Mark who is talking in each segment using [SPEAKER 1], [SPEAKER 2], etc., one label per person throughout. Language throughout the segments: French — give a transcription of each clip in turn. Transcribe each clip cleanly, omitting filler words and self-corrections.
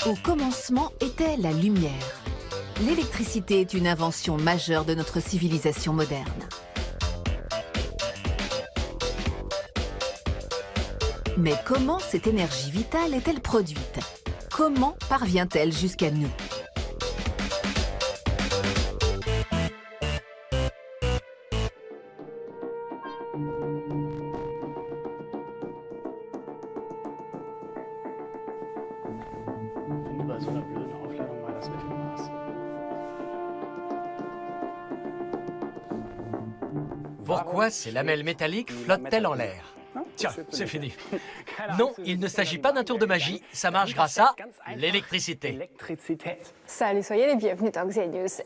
[SPEAKER 1] Au commencement était la lumière. L'électricité est une invention majeure de notre civilisation moderne. Mais comment cette énergie vitale est-elle produite? Comment parvient-elle jusqu'à nous?
[SPEAKER 2] Bei so einer blöden Aufladung war das Mittelmaß.
[SPEAKER 3] Pourquoi ces lamelles métalliques flottent-elles en l'air? Tiens, c'est fini. Non, il ne s'agit pas d'un tour de magie, ça marche grâce à l'électricité.
[SPEAKER 4] Salut, soyez les bienvenus dans Xenius.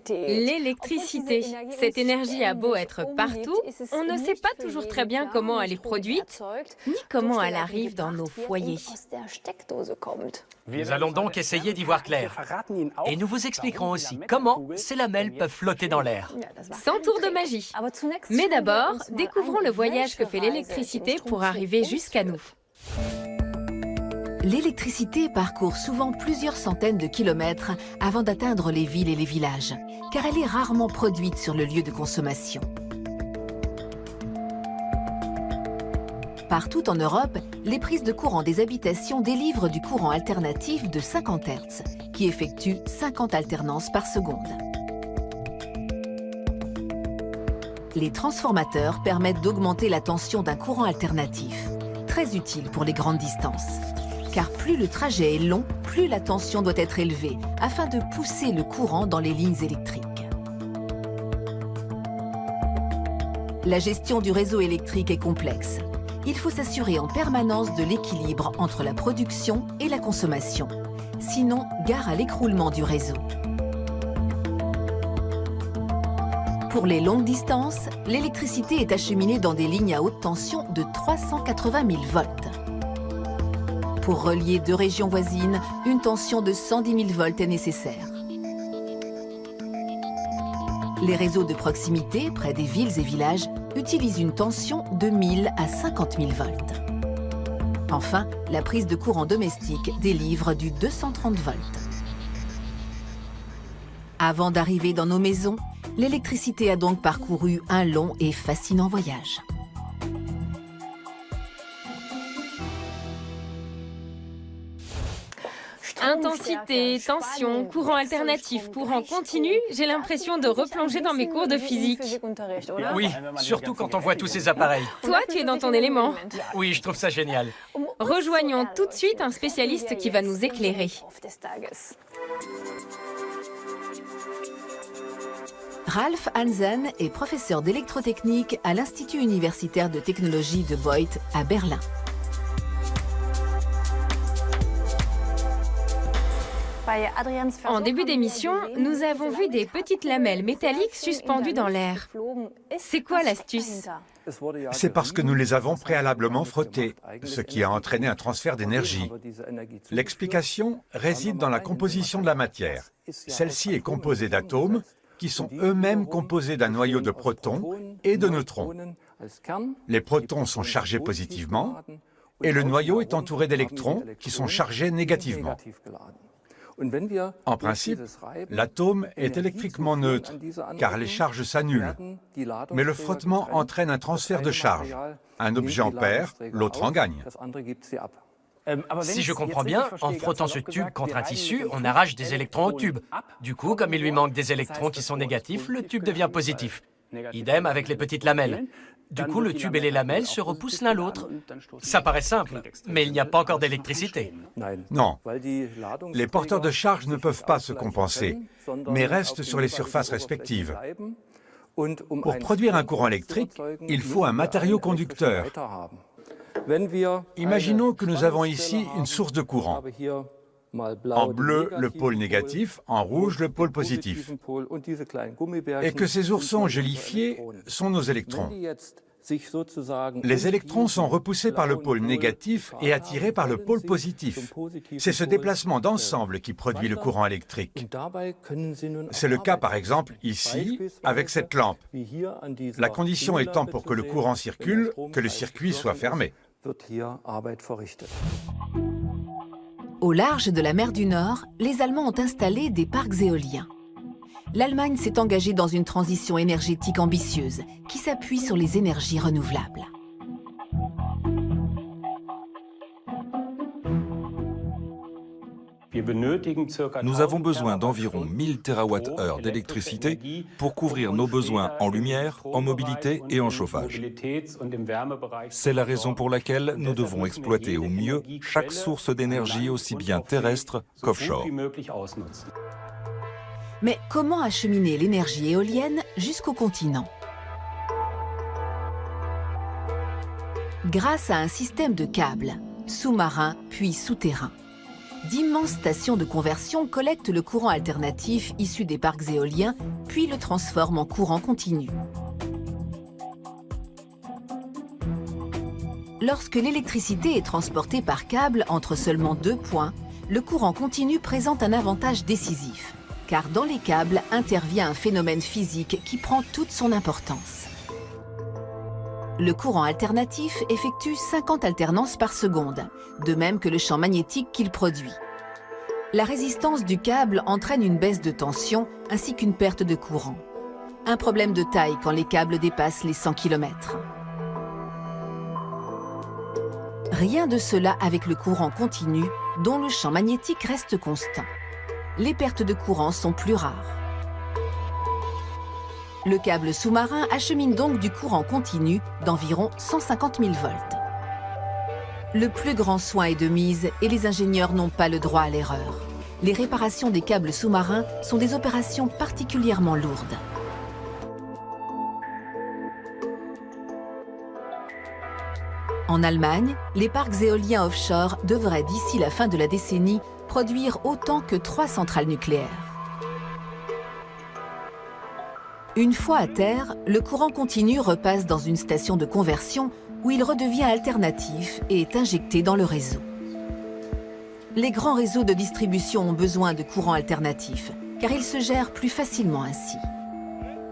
[SPEAKER 5] L'électricité. Cette énergie a beau être partout, on ne sait pas toujours très bien comment elle est produite, ni comment elle arrive dans nos foyers.
[SPEAKER 3] Nous allons donc essayer d'y voir clair. Et nous vous expliquerons aussi comment ces lamelles peuvent flotter dans l'air.
[SPEAKER 5] Sans tour de magie. Mais d'abord, découvrons le voyage que fait l'électricité pour arriver jusqu'à nous.
[SPEAKER 1] L'électricité parcourt souvent plusieurs centaines de kilomètres avant d'atteindre les villes et les villages, car elle est rarement produite sur le lieu de consommation. Partout en Europe, les prises de courant des habitations délivrent du courant alternatif de 50 Hz, qui effectue 50 alternances par seconde. Les transformateurs permettent d'augmenter la tension d'un courant alternatif, très utile pour les grandes distances. Car plus le trajet est long, plus la tension doit être élevée, afin de pousser le courant dans les lignes électriques. La gestion du réseau électrique est complexe. Il faut s'assurer en permanence de l'équilibre entre la production et la consommation. Sinon, gare à l'écroulement du réseau. Pour les longues distances, l'électricité est acheminée dans des lignes à haute tension de 380 000 volts. Pour relier deux régions voisines, une tension de 110 000 volts est nécessaire. Les réseaux de proximité, près des villes et villages, utilisent une tension de 1000 à 50 000 volts. Enfin, la prise de courant domestique délivre du 230 volts. Avant d'arriver dans nos maisons, l'électricité a donc parcouru un long et fascinant voyage.
[SPEAKER 5] Intensité, tension, courant alternatif, courant continu, j'ai l'impression de replonger dans mes cours de physique.
[SPEAKER 3] Oui, surtout quand on voit tous ces appareils.
[SPEAKER 5] Toi, tu es dans ton élément.
[SPEAKER 3] Oui, je trouve ça génial.
[SPEAKER 5] Rejoignons tout de suite un spécialiste qui va nous éclairer.
[SPEAKER 1] Ralf Hansen est professeur d'électrotechnique à l'Institut universitaire de technologie de Voith à Berlin.
[SPEAKER 5] En début d'émission, nous avons vu des petites lamelles métalliques suspendues dans l'air. C'est quoi l'astuce?
[SPEAKER 6] C'est parce que nous les avons préalablement frottées, ce qui a entraîné un transfert d'énergie. L'explication réside dans la composition de la matière. Celle-ci est composée d'atomes qui sont eux-mêmes composés d'un noyau de protons et de neutrons. Les protons sont chargés positivement et le noyau est entouré d'électrons qui sont chargés négativement. En principe, l'atome est électriquement neutre, car les charges s'annulent. Mais le frottement entraîne un transfert de charge. Un objet en perd, l'autre en gagne.
[SPEAKER 3] Si je comprends bien, en frottant ce tube contre un tissu, on arrache des électrons au tube. Du coup, comme il lui manque des électrons qui sont négatifs, le tube devient positif. Idem avec les petites lamelles. Du coup, le tube et les lamelles se repoussent l'un l'autre. Ça paraît simple, mais il n'y a pas encore d'électricité.
[SPEAKER 6] Non, les porteurs de charge ne peuvent pas se compenser, mais restent sur les surfaces respectives. Pour produire un courant électrique, il faut un matériau conducteur. Imaginons que nous avons ici une source de courant. En bleu, le pôle négatif, en rouge, le pôle positif. Et que ces oursons gélifiés sont nos électrons. Les électrons sont repoussés par le pôle négatif et attirés par le pôle positif. C'est ce déplacement d'ensemble qui produit le courant électrique. C'est le cas, par exemple, ici, avec cette lampe. La condition étant pour que le courant circule, que le circuit soit fermé.
[SPEAKER 1] Au large de la mer du Nord, les Allemands ont installé des parcs éoliens. L'Allemagne s'est engagée dans une transition énergétique ambitieuse qui s'appuie sur les énergies renouvelables.
[SPEAKER 7] Nous avons besoin d'environ 1000 TWh d'électricité pour couvrir nos besoins en lumière, en mobilité et en chauffage. C'est la raison pour laquelle nous devons exploiter au mieux chaque source d'énergie aussi bien terrestre qu'offshore.
[SPEAKER 1] Mais comment acheminer l'énergie éolienne jusqu'au continent? Grâce à un système de câbles, sous-marins puis souterrains. D'immenses stations de conversion collectent le courant alternatif issu des parcs éoliens, puis le transforment en courant continu. Lorsque l'électricité est transportée par câble entre seulement 2 points, le courant continu présente un avantage décisif, car dans les câbles intervient un phénomène physique qui prend toute son importance. Le courant alternatif effectue 50 alternances par seconde, de même que le champ magnétique qu'il produit. La résistance du câble entraîne une baisse de tension ainsi qu'une perte de courant. Un problème de taille quand les câbles dépassent les 100 km. Rien de cela avec le courant continu, dont le champ magnétique reste constant. Les pertes de courant sont plus rares. Le câble sous-marin achemine donc du courant continu d'environ 150 000 volts. Le plus grand soin est de mise et les ingénieurs n'ont pas le droit à l'erreur. Les réparations des câbles sous-marins sont des opérations particulièrement lourdes. En Allemagne, les parcs éoliens offshore devraient d'ici la fin de la décennie produire autant que 3 centrales nucléaires. Une fois à terre, le courant continu repasse dans une station de conversion où il redevient alternatif et est injecté dans le réseau. Les grands réseaux de distribution ont besoin de courant alternatif, car ils se gèrent plus facilement ainsi.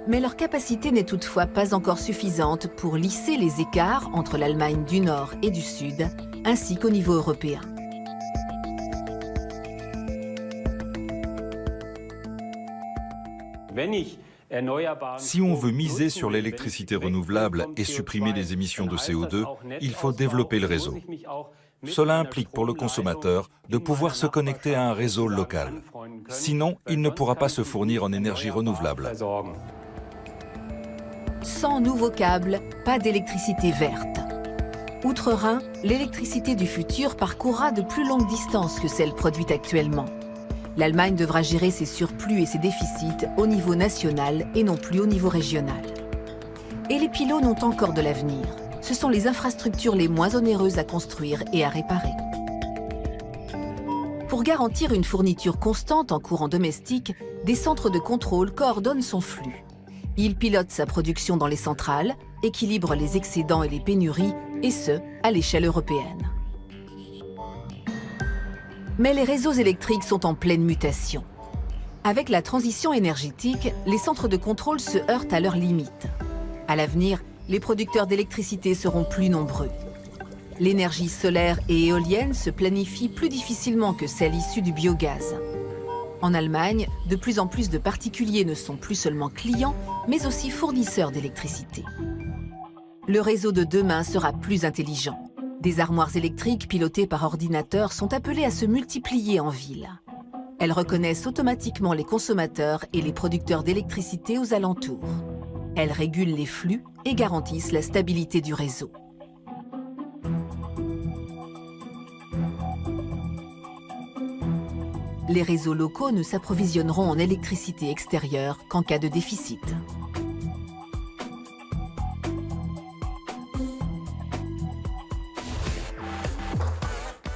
[SPEAKER 1] Mais leur capacité n'est toutefois pas encore suffisante pour lisser les écarts entre l'Allemagne du Nord et du Sud, ainsi qu'au niveau européen.
[SPEAKER 7] Si on veut miser sur l'électricité renouvelable et supprimer les émissions de CO2, il faut développer le réseau. Cela implique pour le consommateur de pouvoir se connecter à un réseau local. Sinon, il ne pourra pas se fournir en énergie renouvelable.
[SPEAKER 1] Sans nouveaux câbles, pas d'électricité verte. Outre-Rhin, l'électricité du futur parcourra de plus longues distances que celle produite actuellement. L'Allemagne devra gérer ses surplus et ses déficits au niveau national et non plus au niveau régional. Et les pylônes ont encore de l'avenir. Ce sont les infrastructures les moins onéreuses à construire et à réparer. Pour garantir une fourniture constante en courant domestique, des centres de contrôle coordonnent son flux. Ils pilotent sa production dans les centrales, équilibrent les excédents et les pénuries, et ce, à l'échelle européenne. Mais les réseaux électriques sont en pleine mutation. Avec la transition énergétique, les centres de contrôle se heurtent à leurs limites. À l'avenir, les producteurs d'électricité seront plus nombreux. L'énergie solaire et éolienne se planifie plus difficilement que celle issue du biogaz. En Allemagne, de plus en plus de particuliers ne sont plus seulement clients, mais aussi fournisseurs d'électricité. Le réseau de demain sera plus intelligent. Des armoires électriques pilotées par ordinateur sont appelées à se multiplier en ville. Elles reconnaissent automatiquement les consommateurs et les producteurs d'électricité aux alentours. Elles régulent les flux et garantissent la stabilité du réseau. Les réseaux locaux ne s'approvisionneront en électricité extérieure qu'en cas de déficit.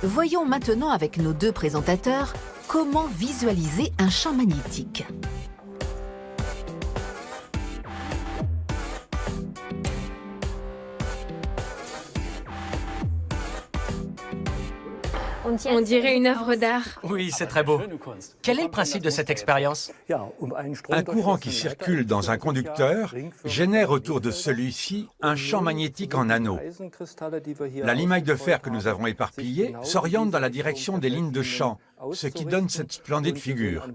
[SPEAKER 1] Voyons maintenant avec nos deux présentateurs comment visualiser un champ magnétique.
[SPEAKER 5] On dirait une œuvre d'art.
[SPEAKER 3] Oui, c'est très beau. Quel est le principe de cette expérience?
[SPEAKER 6] Un courant qui circule dans un conducteur génère autour de celui-ci un champ magnétique en anneaux. La limaille de fer que nous avons éparpillée s'oriente dans la direction des lignes de champ, ce qui donne cette splendide figure.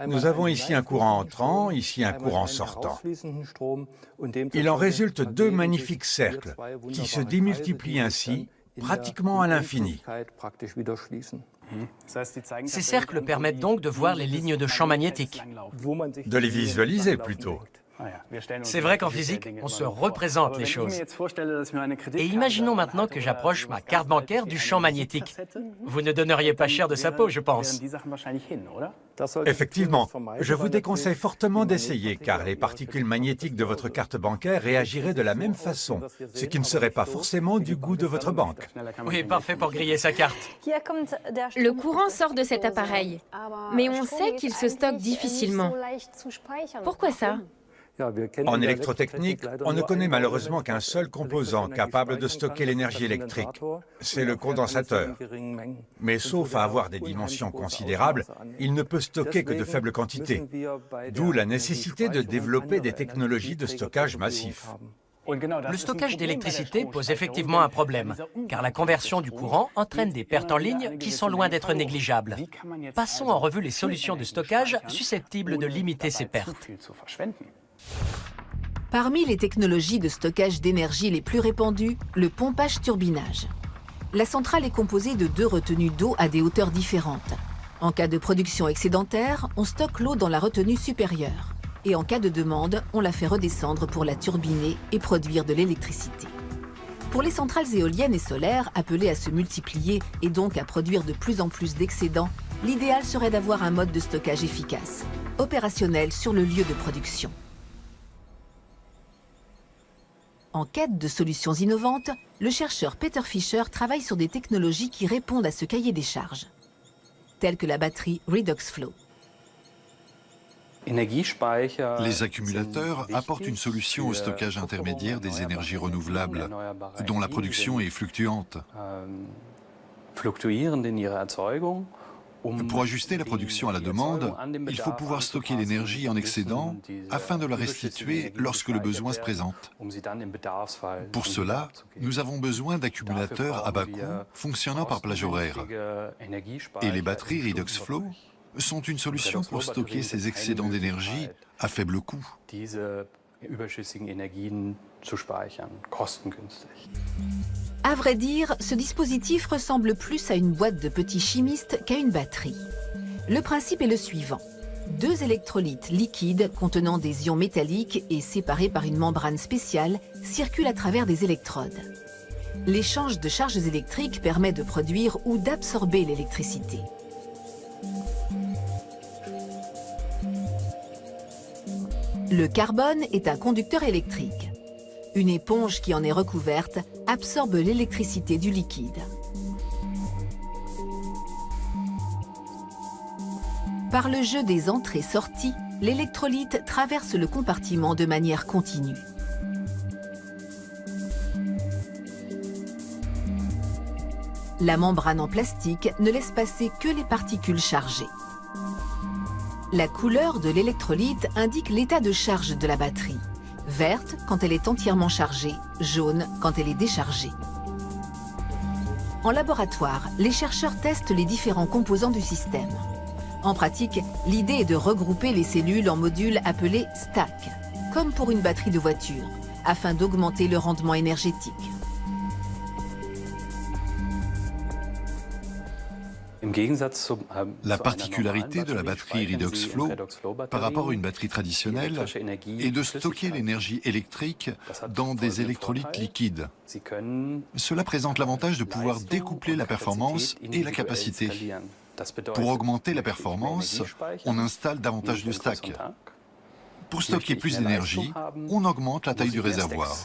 [SPEAKER 6] Nous avons ici un courant entrant, ici un courant sortant. Il en résulte deux magnifiques cercles qui se démultiplient ainsi pratiquement à l'infini.
[SPEAKER 3] Ces cercles permettent donc de voir les lignes de champ magnétique.
[SPEAKER 6] De les visualiser plutôt.
[SPEAKER 3] C'est vrai qu'en physique, on se représente les choses. Et imaginons maintenant que j'approche ma carte bancaire du champ magnétique. Vous ne donneriez pas cher de sa peau, je pense.
[SPEAKER 6] Effectivement, je vous déconseille fortement d'essayer, car les particules magnétiques de votre carte bancaire réagiraient de la même façon, ce qui ne serait pas forcément du goût de votre banque.
[SPEAKER 3] Oui, parfait pour griller sa carte.
[SPEAKER 5] Le courant sort de cet appareil, mais on sait qu'il se stocke difficilement. Pourquoi ça?
[SPEAKER 6] En électrotechnique, on ne connaît malheureusement qu'un seul composant capable de stocker l'énergie électrique. C'est le condensateur. Mais sauf à avoir des dimensions considérables, il ne peut stocker que de faibles quantités. D'où la nécessité de développer des technologies de stockage massif.
[SPEAKER 3] Le stockage d'électricité pose effectivement un problème, car la conversion du courant entraîne des pertes en ligne qui sont loin d'être négligeables. Passons en revue les solutions de stockage susceptibles de limiter ces pertes.
[SPEAKER 1] Parmi les technologies de stockage d'énergie les plus répandues, le pompage-turbinage. La centrale est composée de deux retenues d'eau à des hauteurs différentes. En cas de production excédentaire, on stocke l'eau dans la retenue supérieure. Et en cas de demande, on la fait redescendre pour la turbiner et produire de l'électricité. Pour les centrales éoliennes et solaires, appelées à se multiplier et donc à produire de plus en plus d'excédents, l'idéal serait d'avoir un mode de stockage efficace, opérationnel sur le lieu de production. En quête de solutions innovantes, le chercheur Peter Fischer travaille sur des technologies qui répondent à ce cahier des charges, telles que la batterie Redox Flow.
[SPEAKER 8] Les accumulateurs apportent une solution au stockage intermédiaire des énergies renouvelables, dont la production est fluctuante. Pour ajuster la production à la demande, il faut pouvoir stocker l'énergie en excédent afin de la restituer lorsque le besoin se présente. Pour cela, nous avons besoin d'accumulateurs à bas coût fonctionnant par plage horaire. Et les batteries Redox Flow sont une solution pour stocker ces excédents d'énergie à faible coût.
[SPEAKER 1] À vrai dire, ce dispositif ressemble plus à une boîte de petits chimistes qu'à une batterie. Le principe est le suivant. Deux électrolytes liquides contenant des ions métalliques et séparés par une membrane spéciale circulent à travers des électrodes. L'échange de charges électriques permet de produire ou d'absorber l'électricité. Le carbone est un conducteur électrique. Une éponge qui en est recouverte absorbe l'électricité du liquide. Par le jeu des entrées-sorties, l'électrolyte traverse le compartiment de manière continue. La membrane en plastique ne laisse passer que les particules chargées. La couleur de l'électrolyte indique l'état de charge de la batterie. Verte quand elle est entièrement chargée, jaune quand elle est déchargée. En laboratoire, les chercheurs testent les différents composants du système. En pratique, l'idée est de regrouper les cellules en modules appelés stacks, comme pour une batterie de voiture, afin d'augmenter le rendement énergétique.
[SPEAKER 8] La particularité de la batterie Redox Flow par rapport à une batterie traditionnelle est de stocker l'énergie électrique dans des électrolytes liquides. Cela présente l'avantage de pouvoir découpler la performance et la capacité. Pour augmenter la performance, on installe davantage de stacks. Pour stocker plus d'énergie, on augmente la taille du réservoir.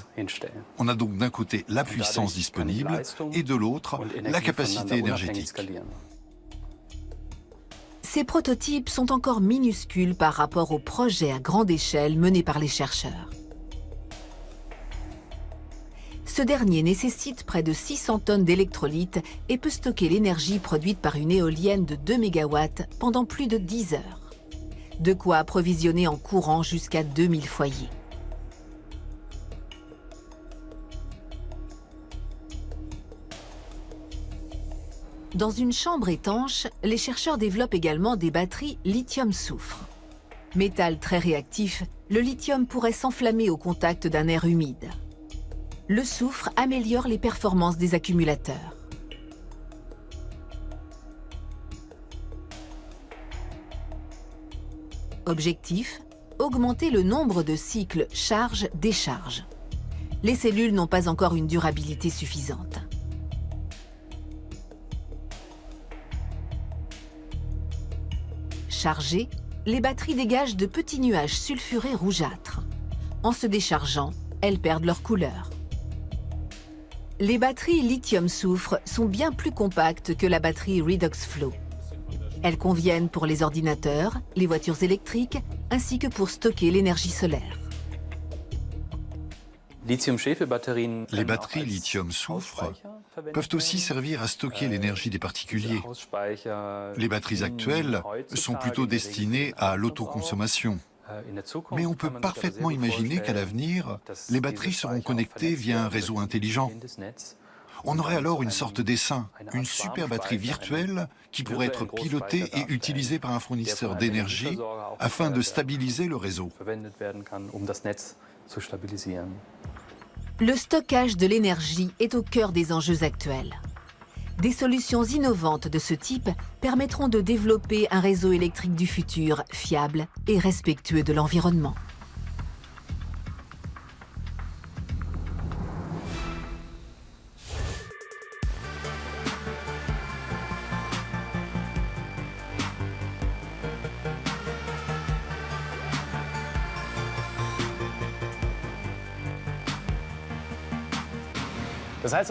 [SPEAKER 8] On a donc d'un côté la puissance disponible et de l'autre la capacité énergétique.
[SPEAKER 1] Ces prototypes sont encore minuscules par rapport aux projets à grande échelle menés par les chercheurs. Ce dernier nécessite près de 600 tonnes d'électrolyte et peut stocker l'énergie produite par une éolienne de 2 MW pendant plus de 10 heures. De quoi approvisionner en courant jusqu'à 2000 foyers. Dans une chambre étanche, les chercheurs développent également des batteries lithium-soufre. Métal très réactif, le lithium pourrait s'enflammer au contact d'un air humide. Le soufre améliore les performances des accumulateurs. Objectif, augmenter le nombre de cycles charge-décharge. Les cellules n'ont pas encore une durabilité suffisante. Chargées, les batteries dégagent de petits nuages sulfurés rougeâtres. En se déchargeant, elles perdent leur couleur. Les batteries lithium-soufre sont bien plus compactes que la batterie Redox Flow. Elles conviennent pour les ordinateurs, les voitures électriques, ainsi que pour stocker l'énergie solaire.
[SPEAKER 8] Les batteries lithium-soufre peuvent aussi servir à stocker l'énergie des particuliers. Les batteries actuelles sont plutôt destinées à l'autoconsommation. Mais on peut parfaitement imaginer qu'à l'avenir, les batteries seront connectées via un réseau intelligent. On aurait alors une sorte d'essaim, une super batterie virtuelle qui pourrait être pilotée et utilisée par un fournisseur d'énergie afin de stabiliser le réseau.
[SPEAKER 1] Le stockage de l'énergie est au cœur des enjeux actuels. Des solutions innovantes de ce type permettront de développer un réseau électrique du futur fiable et respectueux de l'environnement.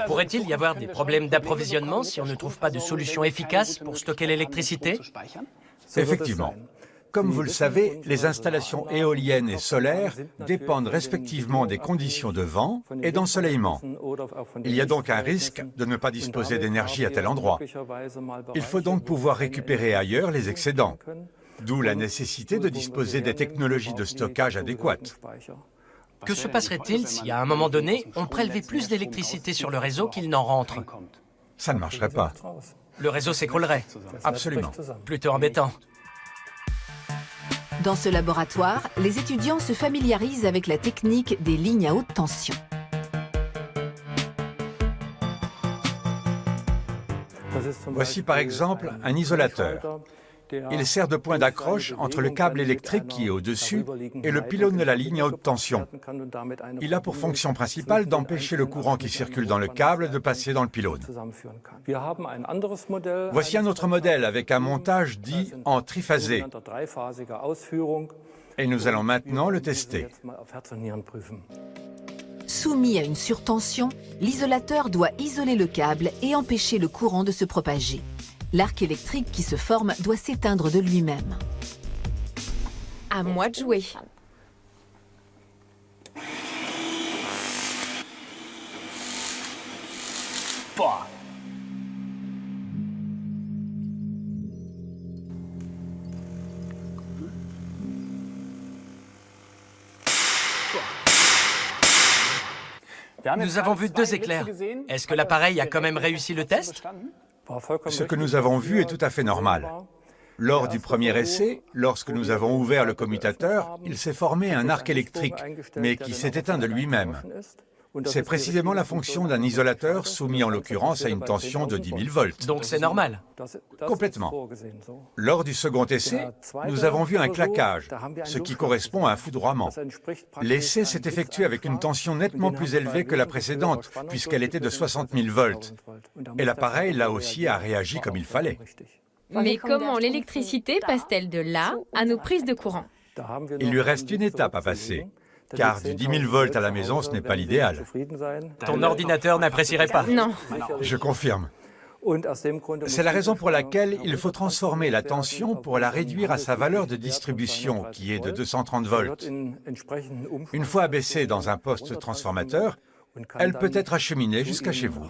[SPEAKER 3] Pourrait-il y avoir des problèmes d'approvisionnement si on ne trouve pas de solution efficace pour stocker l'électricité?
[SPEAKER 6] Effectivement. Comme vous le savez, les installations éoliennes et solaires dépendent respectivement des conditions de vent et d'ensoleillement. Il y a donc un risque de ne pas disposer d'énergie à tel endroit. Il faut donc pouvoir récupérer ailleurs les excédents, d'où la nécessité de disposer des technologies de stockage adéquates.
[SPEAKER 3] Que se passerait-il si, à un moment donné, on prélevait plus d'électricité sur le réseau qu'il n'en rentre?
[SPEAKER 6] Ça ne marcherait pas.
[SPEAKER 3] Le réseau s'écroulerait.
[SPEAKER 6] Absolument.
[SPEAKER 3] Plutôt embêtant.
[SPEAKER 1] Dans ce laboratoire, les étudiants se familiarisent avec la technique des lignes à haute tension.
[SPEAKER 6] Voici par exemple un isolateur. Il sert de point d'accroche entre le câble électrique qui est au-dessus et le pylône de la ligne à haute tension. Il a pour fonction principale d'empêcher le courant qui circule dans le câble de passer dans le pylône. Voici un autre modèle avec un montage dit en triphasé. Et nous allons maintenant le tester.
[SPEAKER 1] Soumis à une surtension, l'isolateur doit isoler le câble et empêcher le courant de se propager. L'arc électrique qui se forme doit s'éteindre de lui-même.
[SPEAKER 5] À moi de jouer.
[SPEAKER 3] Nous avons vu 2 éclairs. Est-ce que l'appareil a quand même réussi le test?
[SPEAKER 6] Ce que nous avons vu est tout à fait normal. Lors du premier essai, lorsque nous avons ouvert le commutateur, il s'est formé un arc électrique, mais qui s'est éteint de lui-même. C'est précisément la fonction d'un isolateur soumis en l'occurrence à une tension de 10 000 volts.
[SPEAKER 3] Donc c'est normal.
[SPEAKER 6] Complètement. Lors du second essai, nous avons vu un claquage, ce qui correspond à un foudroiement. L'essai s'est effectué avec une tension nettement plus élevée que la précédente, puisqu'elle était de 60 000 volts. Et l'appareil, là aussi, a réagi comme il fallait.
[SPEAKER 5] Mais comment l'électricité passe-t-elle de là à nos prises de courant?
[SPEAKER 6] Il lui reste une étape à passer. Car du 10 000 volts à la maison, ce n'est pas l'idéal.
[SPEAKER 3] Ton ordinateur n'apprécierait pas.
[SPEAKER 5] Non.
[SPEAKER 6] Je confirme. C'est la raison pour laquelle il faut transformer la tension pour la réduire à sa valeur de distribution, qui est de 230 volts. Une fois abaissée dans un poste transformateur, Elle peut être acheminée jusqu'à chez vous.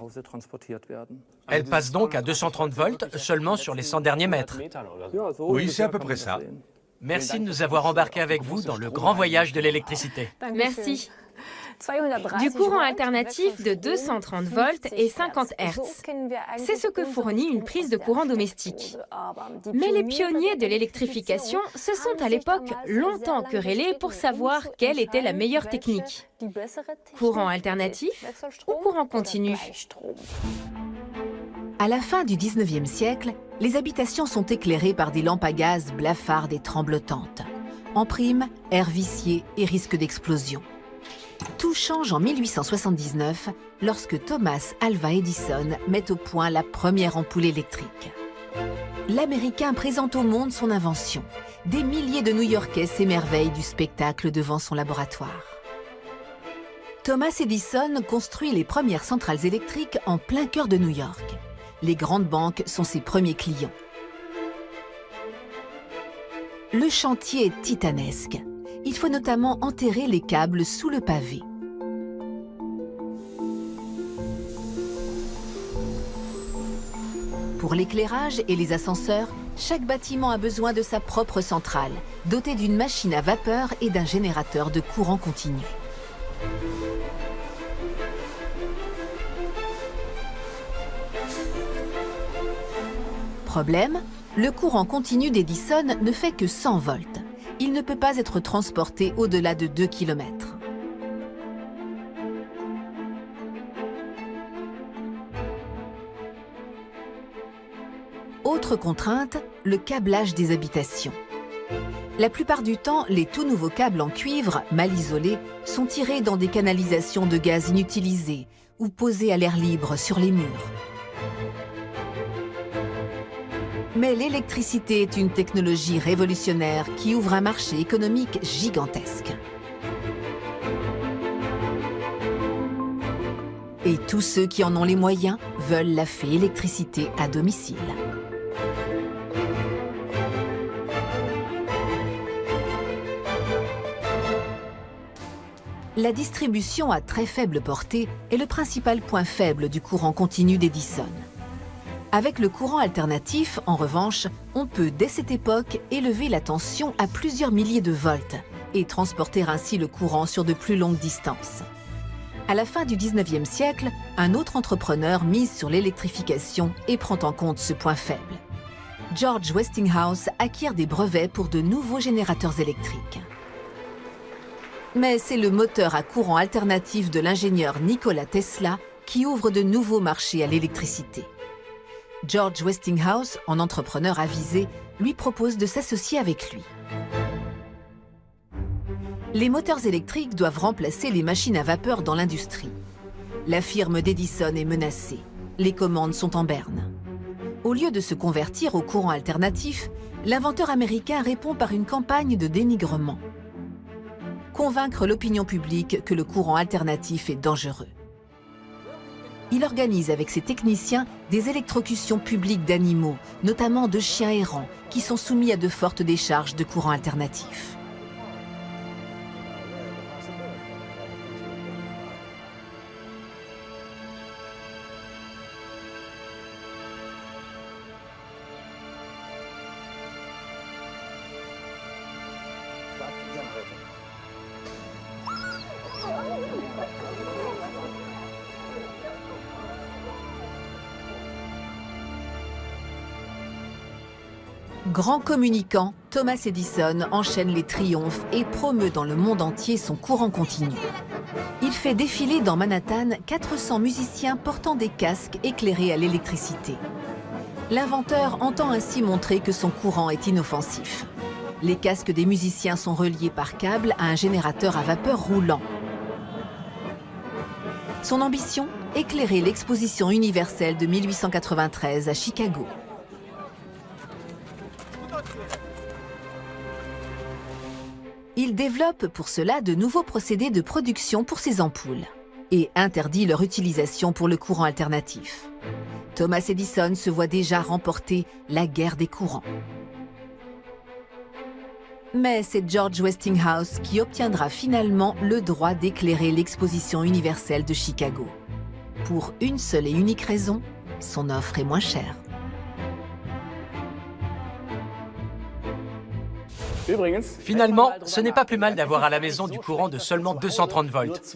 [SPEAKER 3] Elle passe donc à 230 volts seulement sur les 100 derniers mètres.
[SPEAKER 6] Oui, c'est à peu près ça.
[SPEAKER 3] Merci de nous avoir embarqués avec vous dans le grand voyage de l'électricité.
[SPEAKER 5] Merci. Du courant alternatif de 230 volts et 50 Hz. C'est ce que fournit une prise de courant domestique. Mais les pionniers de l'électrification se sont à l'époque longtemps querellés pour savoir quelle était la meilleure technique. Courant alternatif ou courant continu?
[SPEAKER 1] À la fin du 19e siècle, les habitations sont éclairées par des lampes à gaz blafardes et tremblotantes. En prime, air vicié et risque d'explosion. Tout change en 1879 lorsque Thomas Alva Edison met au point la première ampoule électrique. L'Américain présente au monde son invention. Des milliers de New-Yorkais s'émerveillent du spectacle devant son laboratoire. Thomas Edison construit les premières centrales électriques en plein cœur de New York. Les grandes banques sont ses premiers clients. Le chantier est titanesque. Il faut notamment enterrer les câbles sous le pavé. Pour l'éclairage et les ascenseurs, chaque bâtiment a besoin de sa propre centrale, dotée d'une machine à vapeur et d'un générateur de courant continu. Problème, le courant continu d'Edison ne fait que 100 volts. Il ne peut pas être transporté au-delà de 2 km. Autre contrainte, le câblage des habitations. La plupart du temps, les tout nouveaux câbles en cuivre, mal isolés, sont tirés dans des canalisations de gaz inutilisées ou posés à l'air libre sur les murs. Mais l'électricité est une technologie révolutionnaire qui ouvre un marché économique gigantesque. Et tous ceux qui en ont les moyens veulent la fée électricité à domicile. La distribution à très faible portée est le principal point faible du courant continu d'Edison. Avec le courant alternatif, en revanche, on peut, dès cette époque, élever la tension à plusieurs milliers de volts et transporter ainsi le courant sur de plus longues distances. À la fin du 19e siècle, un autre entrepreneur mise sur l'électrification et prend en compte ce point faible. George Westinghouse acquiert des brevets pour de nouveaux générateurs électriques. Mais c'est le moteur à courant alternatif de l'ingénieur Nikola Tesla qui ouvre de nouveaux marchés à l'électricité. George Westinghouse, en entrepreneur avisé, lui propose de s'associer avec lui. Les moteurs électriques doivent remplacer les machines à vapeur dans l'industrie. La firme d'Edison est menacée. Les commandes sont en berne. Au lieu de se convertir au courant alternatif, l'inventeur américain répond par une campagne de dénigrement. Convaincre l'opinion publique que le courant alternatif est dangereux. Il organise avec ses techniciens des électrocutions publiques d'animaux, notamment de chiens errants, qui sont soumis à de fortes décharges de courant alternatif. Grand communicant, Thomas Edison enchaîne les triomphes et promeut dans le monde entier son courant continu. Il fait défiler dans Manhattan 400 musiciens portant des casques éclairés à l'électricité. L'inventeur entend ainsi montrer que son courant est inoffensif. Les casques des musiciens sont reliés par câble à un générateur à vapeur roulant. Son ambition, éclairer l'exposition universelle de 1893 à Chicago. Il développe pour cela de nouveaux procédés de production pour ces ampoules et interdit leur utilisation pour le courant alternatif. Thomas Edison se voit déjà remporter la guerre des courants. Mais c'est George Westinghouse qui obtiendra finalement le droit d'éclairer l'exposition universelle de Chicago. Pour une seule et unique raison, son offre est moins chère.
[SPEAKER 3] Finalement, ce n'est pas plus mal d'avoir à la maison du courant de seulement 230 volts.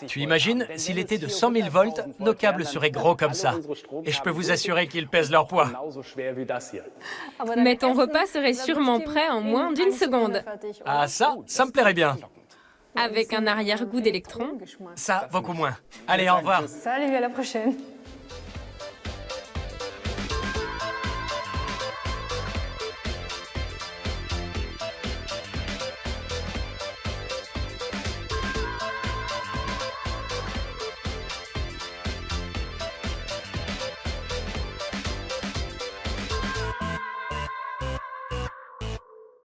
[SPEAKER 3] Tu imagines, s'il était de 100 000 volts, nos câbles seraient gros comme ça. Et je peux vous assurer qu'ils pèsent leur poids.
[SPEAKER 5] Mais ton repas serait sûrement prêt en moins d'une seconde.
[SPEAKER 3] Ah ça me plairait bien.
[SPEAKER 5] Avec un arrière-goût d'électrons.
[SPEAKER 3] Ça, beaucoup moins. Allez, au revoir.
[SPEAKER 4] Salut, à la prochaine.